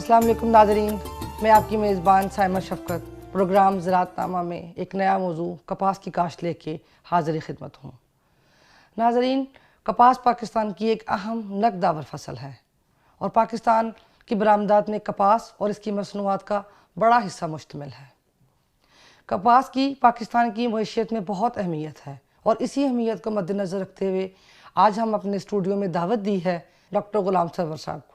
अस्सलाम वालेकुम नाज़रीन, मैं आपकी मेज़बान साइमा शफ़क़त प्रोग्राम ज़राअतनामा में एक नया मौजू कपास की काश्त लेके हाज़िर खिदमत हूँ। नाज़रीन, कपास पाकिस्तान की एक अहम नकदावर फसल है और पाकिस्तान की बरामदात में कपास और इसकी मसनूआत का बड़ा हिस्सा मुश्तमिल है। कपास की पाकिस्तान की मईशत में बहुत अहमियत है और इसी अहमियत को मद्देनज़र रखते हुए आज हम अपने स्टूडियो में दावत दी है डॉक्टर ग़ुलाम सरवर साहब को,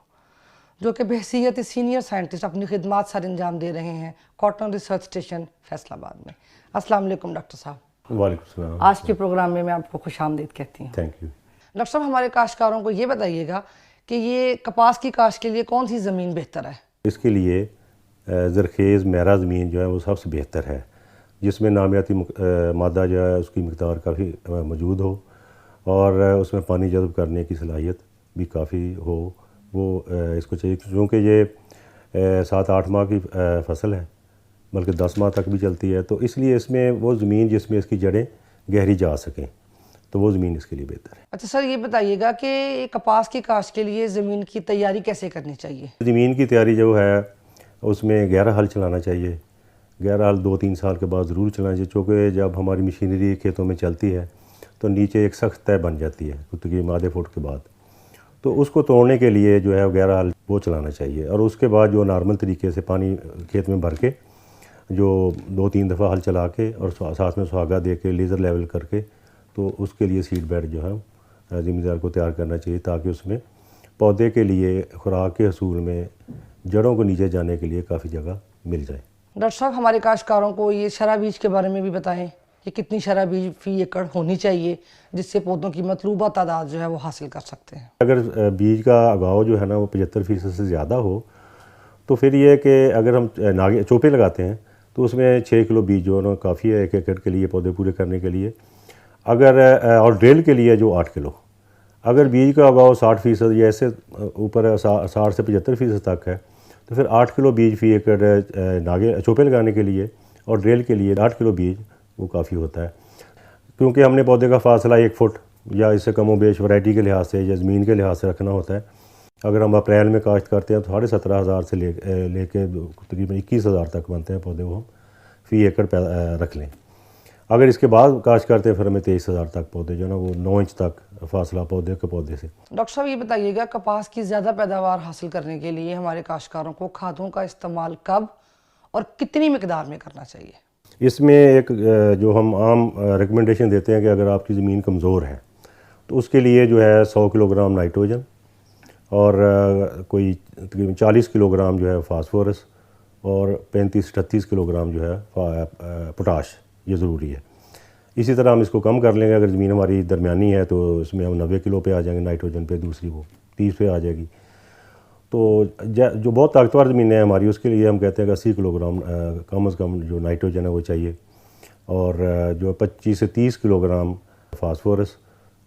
जो कि बहसीयत सीनियर साइंटिस्ट अपनी खिदमात सर अंजाम दे रहे हैं कॉटन रिसर्च स्टेशन फैसलाबाद में। अस्सलाम वालेकुम डॉक्टर साहब। वालेकुम सलाम। आज के प्रोग्राम में मैं आपको खुशामदीद कहती हूँ। Thank you. डॉक्टर साहब, हमारे काश्तकारों को ये बताइएगा कि ये कपास की काश्त के लिए कौन सी ज़मीन बेहतर है? इसके लिए ज़रखेज़ महरा ज़मीन जो है वो सबसे बेहतर है, जिसमें नामियाती मादा जो है उसकी मकदार काफ़ी मौजूद हो और उसमें पानी जज़ब करने की सलाहियत भी काफ़ी हो, वो इसको चाहिए। क्योंकि ये 7-8 माह की फसल है, बल्कि 10 माह तक भी चलती है, तो इसलिए इसमें वो ज़मीन जिसमें इसकी जड़ें गहरी जा सकें, तो वो ज़मीन इसके लिए बेहतर है। अच्छा सर, ये बताइएगा कि कपास की काश्त के लिए ज़मीन की तैयारी कैसे करनी चाहिए? ज़मीन की तैयारी जो है उसमें गहरा हल चलाना चाहिए। गहरा हल 2-3 साल के बाद ज़रूर चलाना चाहिए, चूँकि जब हमारी मशीनरी खेतों में चलती है तो नीचे एक सख्त तय बन जाती है तकरीबन आधे फुट के बाद, तो उसको तोड़ने के लिए जो है गहरा हल वो चलाना चाहिए। और उसके बाद जो नॉर्मल तरीके से पानी खेत में भर के जो 2-3 दफ़ा हल चला के और साथ में सुहागा दे के लेज़र लेवल करके, तो उसके लिए सीड बेड जो है ज़मींदार को तैयार करना चाहिए, ताकि उसमें पौधे के लिए खुराक के हसूल में जड़ों को नीचे जाने के लिए काफ़ी जगह मिल जाए। डॉक्टर साहब, हमारे काश्तकारों को ये शरा बीज के बारे में भी बताएं कि कितनी शरा बीज फ़ी एकड़ होनी चाहिए जिससे पौधों की मतलूबा तादाद जो है वो हासिल कर सकते हैं। अगर बीज का उगाव जो है ना वो 75% से ज़्यादा हो, तो फिर ये है कि अगर हम चोपे लगाते हैं तो उसमें 6 किलो बीज जो है ना काफ़ी है 1 एकड़ के लिए पौधे पूरे करने के लिए। अगर और ड्रिल के लिए जो 8 किलो, अगर बीज का उगाव 60% या ऐसे ऊपर 60 से 75% तक है, तो फिर 8 किलो बीज फ़ी एकड़ चोपे लगाने के लिए और ड्रिल के लिए 8 किलो बीज वो काफ़ी होता है। क्योंकि हमने पौधे का फासला 1 फुट या इससे कमो बेश वैरायटी के लिहाज से या ज़मीन के लिहाज से रखना होता है। अगर हम अप्रैल में काश्त करते हैं तो 17,500 से लेके तकरीबन 21,000 तक बनते हैं पौधे, वो हम फ़ी एकड़ रख लें। अगर इसके बाद काश्त करते हैं फिर हमें 23,000 तक पौधे जो है ना वो 9 इंच तक फासला पौधे के पौधे से। डॉक्टर साहब, ये बताइएगा कपास की ज़्यादा पैदावार हासिल करने के लिए हमारे काश्तकारों को खादों का इस्तेमाल कब और कितनी मकदार में करना चाहिए? इसमें एक जो हम आम रिकमेंडेशन देते हैं कि अगर आपकी ज़मीन कमज़ोर है तो उसके लिए जो है 100 किलोग्राम नाइट्रोजन और कोई तकरीबन 40 किलोग्राम जो है फास्फोरस और 35-38 किलोग्राम जो है पोटाश, ये ज़रूरी है। इसी तरह हम इसको कम कर लेंगे। अगर ज़मीन हमारी दरमियानी है तो इसमें हम 90 किलो पे आ जाएंगे नाइट्रोजन पे, दूसरी वो 30 पे आ जाएगी। तो जो बहुत ताकतवर ज़मीनें हैं हमारी, उसके लिए हम कहते हैं कि 80 किलोग्राम कम से कम जो नाइट्रोजन है वो चाहिए, और जो 25 से 30 किलोग्राम फास्फोरस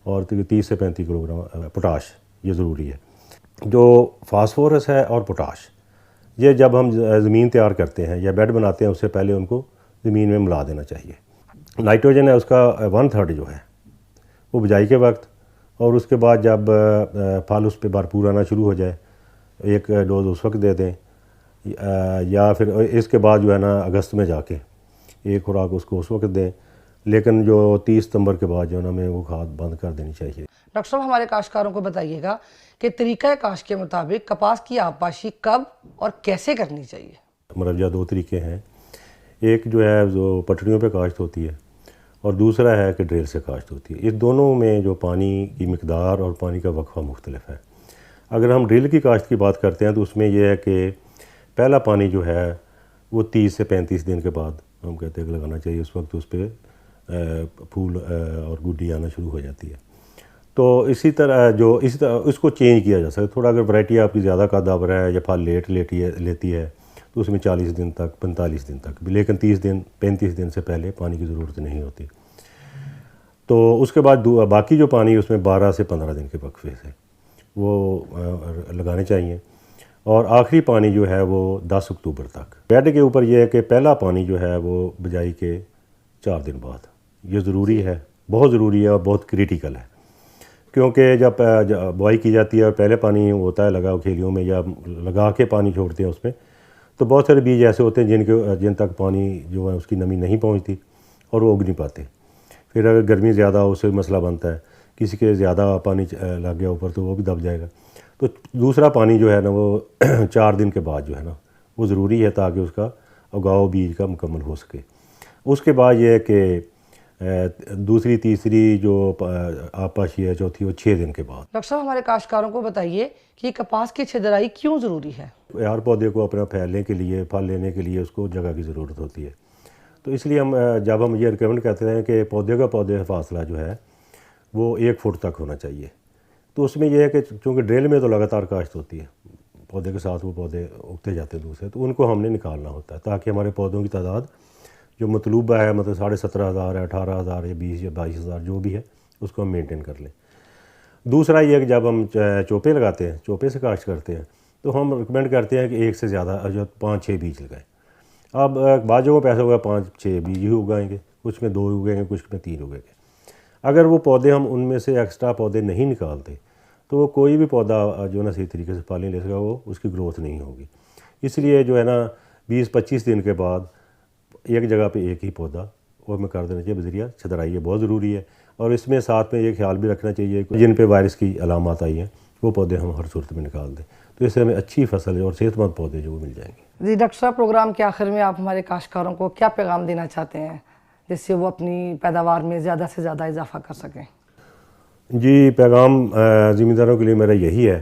और 30 से 35 किलोग्राम पोटाश, ये ज़रूरी है। जो फास्फोरस है और पोटाश, ये जब हम ज़मीन तैयार करते हैं या बेड बनाते हैं उससे पहले उनको ज़मीन में मिला देना चाहिए। नाइट्रोजन है उसका 1/3 जो है वो बिजाई के वक्त, और उसके बाद जब फल उस पर भरपूर आना शुरू हो जाए एक डोज उस वक्त दे दें, या फिर इसके बाद जो है ना अगस्त में जाके एक खुराक उसको उस वक्त दें। लेकिन जो 30 सितंबर के बाद जो है ना हमें वो खाद बंद कर देनी चाहिए। डॉक्टर साहब, हमारे काश्तकारों को बताइएगा कि तरीक़ा काश्त के मुताबिक कपास की आबपाशी कब और कैसे करनी चाहिए? मरवजा 2 तरीके हैं, एक जो है जो पटड़ियों पे काश्त होती है और दूसरा है कि ड्रिल से काश्त होती है। इस दोनों में जो पानी की मकदार और पानी का वक्फा मुख्तलिफ है। अगर हम ड्रिल की काश्त की बात करते हैं तो उसमें यह है कि पहला पानी जो है वो 30 से 35 दिन के बाद हम कहते हैं कि लगाना चाहिए। उस वक्त उस पर फूल और गुड्डी आना शुरू हो जाती है। तो इसी तरह इसको चेंज किया जा सकता है। थोड़ा अगर वैरायटी आपकी ज़्यादा कदावर है या फल लेट लेती है तो उसमें 40 दिन तक 45 दिन तक भी, लेकिन 30 दिन 35 दिन से पहले पानी की ज़रूरत नहीं होती। तो उसके बाद बाकी जो पानी उसमें 12 से 15 दिन के वक्फे से वो लगाने चाहिए, और आखिरी पानी जो है वो 10 अक्टूबर तक। बेड के ऊपर यह है कि पहला पानी जो है वो बिजाई के 4 दिन बाद, ये ज़रूरी है, बहुत ज़रूरी है और बहुत क्रिटिकल है। क्योंकि जब बुआई की जाती है और पहले पानी होता है लगा खेलियों में या लगा के पानी छोड़ते हैं उसमें, तो बहुत सारे बीज ऐसे होते हैं जिन तक पानी जो है उसकी नमी नहीं पहुंचती और वो उग नहीं पाते। फिर अगर गर्मी ज़्यादा हो उससे मसला बनता है, किसी के ज़्यादा पानी लग गया ऊपर तो वो भी दब जाएगा। तो दूसरा पानी जो है ना वो 4 दिन के बाद जो है ना वो ज़रूरी है ताकि उसका उगाव बीज का मुकम्मल हो सके। उसके बाद ये है कि दूसरी तीसरी जो आपाशी है, चौथी वो 6 दिन के बाद। डॉक्टर साहब, हमारे काश्तकारों को बताइए कि कपास की छिदराई क्यों ज़रूरी है? हर पौधे को अपना फैलने के लिए, फल लेने के लिए उसको जगह की ज़रूरत होती है। तो इसलिए जब हम ये रिकमेंड करते हैं कि पौधे का पौधे फासला जो है वो 1 फुट तक होना चाहिए, तो उसमें यह है कि चूँकि ड्रिल में तो लगातार काश्त होती है, पौधे के साथ वो पौधे उगते जाते हैं दूसरे, तो उनको हमने निकालना होता है ताकि हमारे पौधों की तादाद जो मतलूबा है, मतलब 17,500 है, 18,000 या 20 या 22,000 जो भी है, उसको हम मेंटेन कर लें। दूसरा ये कि जब हम चोपे लगाते हैं, चोपे से काश्त करते हैं, तो हम रिकमेंड करते हैं कि 1 से ज़्यादा जो 5-6 बीज लगाएं। अब बाद जो पैसा होगा 5-6 बीज ही उगाएंगे, कुछ में 2 उगेंगे, कुछ में 3 उगेंगे। अगर वो पौधे हम उनमें से एक्स्ट्रा पौधे नहीं निकालते तो वो कोई भी पौधा जो ना सही तरीके से फल नहीं ले सका, वो उसकी ग्रोथ नहीं होगी। इसलिए जो है ना 20-25 दिन के बाद एक जगह पे एक ही पौधा वो हमें कर देना चाहिए बजरिया छिदराई, बहुत ज़रूरी है। और इसमें साथ में ये ख्याल भी रखना चाहिए कि जिन पे वायरस की अलामत आई हैं वो पौधे हम हर सूरत में निकाल दें, तो इससे हमें अच्छी फसल और सेहतमंद पौधे जो वो मिल जाएंगे। जी डॉक्टर साहब, प्रोग्राम के आखिर में आप हमारे काश्तकारों को क्या पैगाम देना चाहते हैं जिससे वो अपनी पैदावार में ज़्यादा से ज़्यादा इजाफा कर सकें? जी, पैगाम ज़िम्मेदारों के लिए मेरा यही है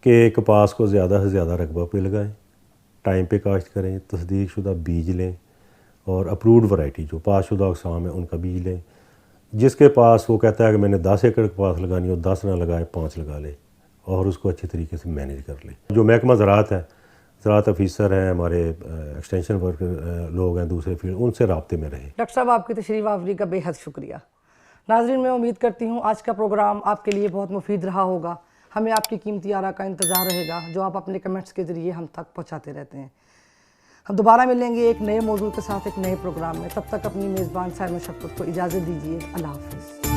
कि कपास को ज़्यादा से ज़्यादा रकबा पे लगाएं, टाइम पे काश्त करें, तस्दीक शुदा बीज लें और अप्रूव्ड वैरायटी जो पासशुदा अक़साम है उनका बीज लें। जिसके पास वो कहता है कि मैंने 10 एकड़ कपास लगानी हो, 10 ना लगाए 5 लगा ले और उसको अच्छी तरीके से मैनेज कर ले। जो महकमा ज़राअत है, ज़राअत ऑफिसर हैं, हमारे एक्सटेंशन वर्कर लोग हैं दूसरे फील्ड, उनसे राब्ते में रहें। डॉक्टर साहब, आपकी तशरीफ़ आवरी का बेहद शुक्रिया। नाज़रीन, मैं उम्मीद करती हूँ आज का प्रोग्राम आपके लिए बहुत मुफीद रहा होगा। हमें आपकी कीमती आरा का इंतज़ार रहेगा जो आप अपने कमेंट्स के ज़रिए हम तक पहुँचाते रहते हैं। हम दोबारा मिलेंगे एक नए मौजू के साथ एक नए प्रोग्राम में। तब तक अपनी मेज़बान साइमा शफ़क़त को इजाज़त दीजिए। अल्लाह हाफ़िज़।